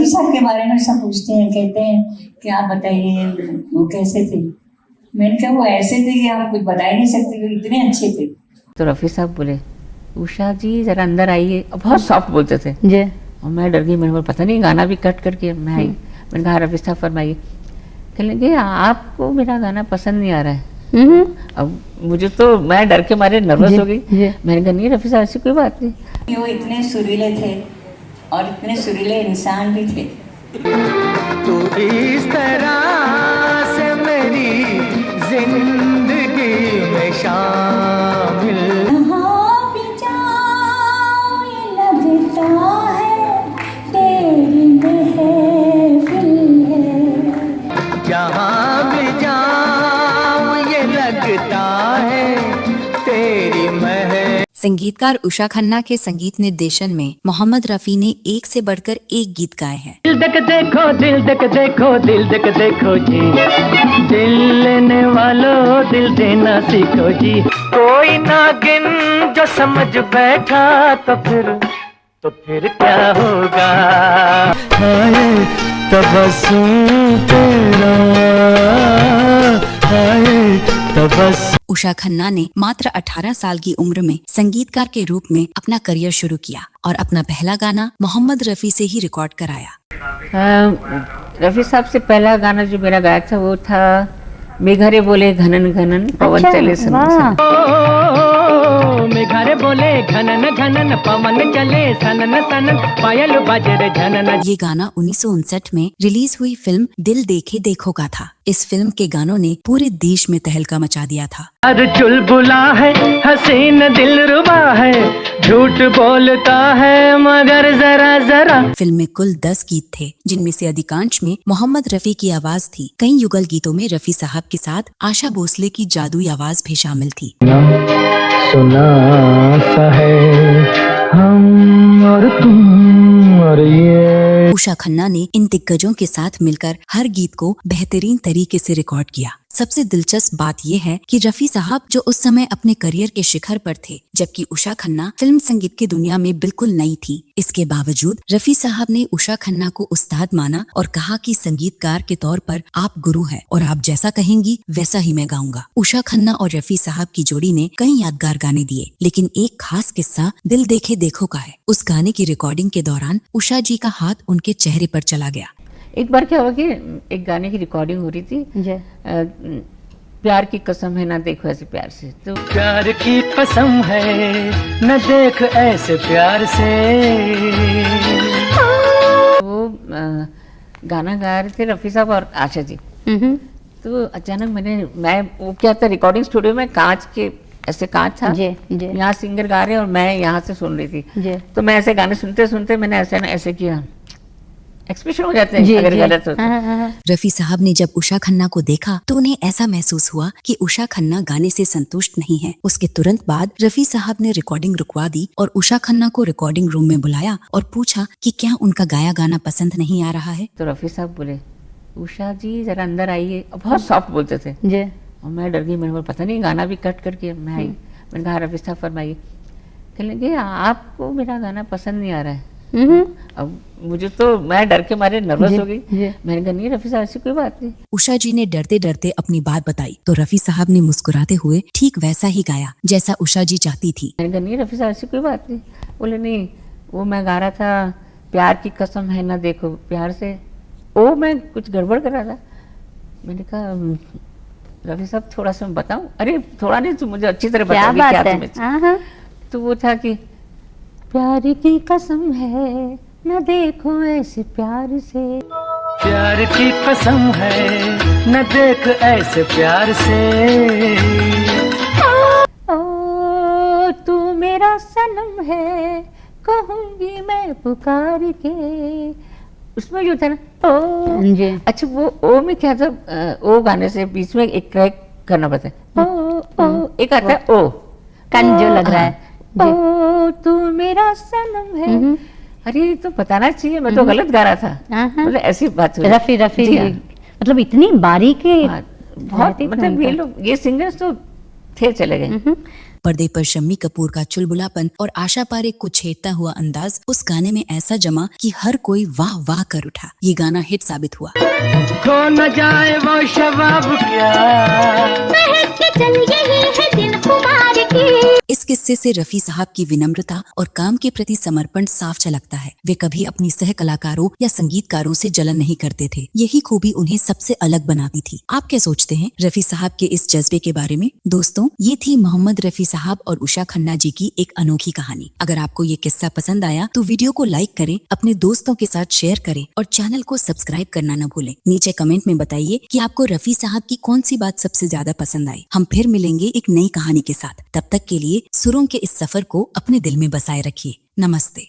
रफी साहब के बारे में सब पूछते हैं, कहते हैं कि आप बताइए वो कैसे थे। मैंने कहा वो ऐसे थे कि आप कुछ बता ही नहीं सकते, वो इतने अच्छे थे। तो रफ़ी साहब बोले उषा जी जरा अंदर आइए, बहुत सॉफ्ट बोलते थे जी। और मैं डर गई, मैंने बोला पता नहीं गाना भी कट करके मैं आई। मैंने कहा रफ़ी साहब फरमाइए। कहने लगे आपको मेरा गाना पसंद नहीं आ रहा है। अब मुझे तो मैं डर के मारे नर्वस हो गई। मैंने कहा नहीं रफ़ी साहब ऐसी कोई बात नहीं। वो इतने सुरीले थे और इतने सुरीले इंसान भी थे। तो इस तरह से मेरी जिंदगी में शामिल। जहाँ भी जाऊँ ये लगता है तेरी महफिल है। जहाँ भी जाऊँ ये लगता है तेरी महफिल। संगीतकार उषा खन्ना के संगीत निर्देशन में मोहम्मद रफी ने एक से बढ़कर एक गीत गाए हैं। दिल देख देखो, दिल देख देखो, दिल देख देखो जी, दिल लेने वालों दिल देना सीखो जी। कोई नागिन जो समझ बैठा तो फिर क्या होगा। हाय तबस्सुम तेरा, हाय तबस्सुम। उषा खन्ना ने मात्र 18 साल की उम्र में संगीतकार के रूप में अपना करियर शुरू किया और अपना पहला गाना मोहम्मद रफी से ही रिकॉर्ड कराया। रफ़ी साहब से पहला गाना जो मेरा गाया था वो था मेघरे बोले घनन घनन पवन चले सन। मेघरे बोले घनन घनन पवन चले सनन सनन पायल बाजे रे झनन। ये गाना 1959 में रिलीज हुई फिल्म दिल देखे देखो का था। इस फिल्म के गानों ने पूरे देश में तहलका मचा दिया था। हर चुलबुला है हसीन दिलरुबा है, झूठ बोलता है मगर जरा जरा। फिल्म में कुल 10 गीत थे, जिनमें से अधिकांश में मोहम्मद रफी की आवाज थी। कई युगल गीतों में रफी साहब के साथ आशा भोसले की जादुई आवाज भी शामिल थी। सुना सा है हम और तुम और ये। उषा खन्ना ने इन दिग्गजों के साथ मिलकर हर गीत को बेहतरीन तरीके से रिकॉर्ड किया। सबसे दिलचस्प बात यह है कि रफी साहब जो उस समय अपने करियर के शिखर पर थे, जबकि उषा खन्ना फिल्म संगीत की दुनिया में बिल्कुल नई थी। इसके बावजूद रफी साहब ने उषा खन्ना को उस्ताद माना और कहा कि संगीतकार के तौर पर आप गुरु हैं और आप जैसा कहेंगी वैसा ही मैं गाऊंगा। उषा खन्ना और रफी साहब की जोड़ी ने कई यादगार गाने दिए, लेकिन एक खास किस्सा दिल देखे देखो का है। उस गाने की रिकॉर्डिंग के दौरान उषा जी का हाथ उनके चेहरे पर चला गया। एक बार क्या हुआ कि एक गाने की रिकॉर्डिंग हो रही थी, प्यार की कसम है ना देखो ऐसे प्यार से। तो प्यार की कसम है न देख ऐसे प्यार से। वो गाना गा रहे थे रफ़ी साहब और आशा जी। तो अचानक मैं वो क्या था, रिकॉर्डिंग स्टूडियो में कांच के ऐसे कांच था, यहाँ सिंगर गा रहे और मैं यहाँ से सुन रही थी। तो मैं ऐसे गाने सुनते सुनते मैंने ऐसे ना ऐसे किया, एक्सप्रेशन हो जाते हैं अगर गलत हो तो। रफी साहब ने जब उषा खन्ना को देखा तो उन्हें ऐसा महसूस हुआ कि उषा खन्ना गाने से संतुष्ट नहीं है। उसके तुरंत बाद रफी साहब ने रिकॉर्डिंग रुकवा दी और उषा खन्ना को रिकॉर्डिंग रूम में बुलाया और पूछा कि क्या उनका गाया गाना पसंद नहीं आ रहा है। तो रफी साहब बोले उषा जी जरा अंदर आइए, बहुत सॉफ्ट बोलते थे और मैं डर गई। मैंने बोला पता नहीं गाना भी कट करके मैं आई। मैंने कहा रफी साहब फरमाइए। कहने लगे आपको मेरा गाना पसंद नहीं आ रहा है। अब मुझे तो मैं डर के मारे नर्वस हो गई। मैंने कहा नहीं रफी साहब ऐसी कोई बात नहीं। उषा जी ने डरते डरते अपनी बात बताई तो रफी साहब ने मुस्कुराते हुए ठीक वैसा ही गाया जैसा उषा जी चाहती थी। मैंने कहा नहीं रफी साहब ऐसी कोई बात नहीं। बोले नहीं वो मैं गा रहा था प्यार की कसम है ना देखो प्यार से, वो मैं कुछ गड़बड़ कर रहा था। मैंने कहा रफी साहब थोड़ा सा बताऊं। अरे थोड़ा नहीं, तो मुझे अच्छी तरह बता क्या तुम्हें। तो वो था कि प्यार की कसम है न देखो ऐसे प्यार से, प्यार की कसम है न देख ऐसे प्यार से। ओ तू मेरा सनम है कहूंगी मैं पुकार के। उसमें जो था ना ओ, अच्छा वो ओ में क्या था, ओ गाने से बीच में एक क्रैक करना पड़ता है। ओ एक आता है ओ कान जो लग रहा है ओ तू मेरा सनम है। अरे तो बताना चाहिए, मैं तो गलत गा रहा था। मतलब ऐसी बात हो रफी मतलब इतनी बारीकी बहुत, मतलब ये लोग ये सिंगर्स तो थे चले गए। पर्दे पर शम्मी कपूर का चुलबुलापन और आशा पारेख को छेड़ता हुआ अंदाज उस गाने में ऐसा जमा कि हर कोई वाह वाह कर उठा। ये गाना हिट साबित हुआ। खो न जाए वो शबाब क्या, महक के चल यही है दिल खुमार की। इस किस्से से रफी साहब की विनम्रता और काम के प्रति समर्पण साफ झलकता है। वे कभी अपनी सह कलाकारों या संगीतकारों से जलन नहीं करते थे। यही खूबी उन्हें सबसे अलग बनाती थी। आप क्या सोचते हैं रफी साहब के इस जज्बे के बारे में? दोस्तों, ये थी मोहम्मद रफी साहब और उषा खन्ना जी की एक अनोखी कहानी। अगर आपको ये किस्सा पसंद आया तो वीडियो को लाइक करें, अपने दोस्तों के साथ शेयर करें और चैनल को सब्सक्राइब करना न भूलें। नीचे कमेंट में बताइए कि आपको रफी साहब की कौन सी बात सबसे ज्यादा पसंद आई। हम फिर मिलेंगे एक नई कहानी के साथ। तब तक के लिए सुरों के इस सफर को अपने दिल में बसाए रखिए। नमस्ते।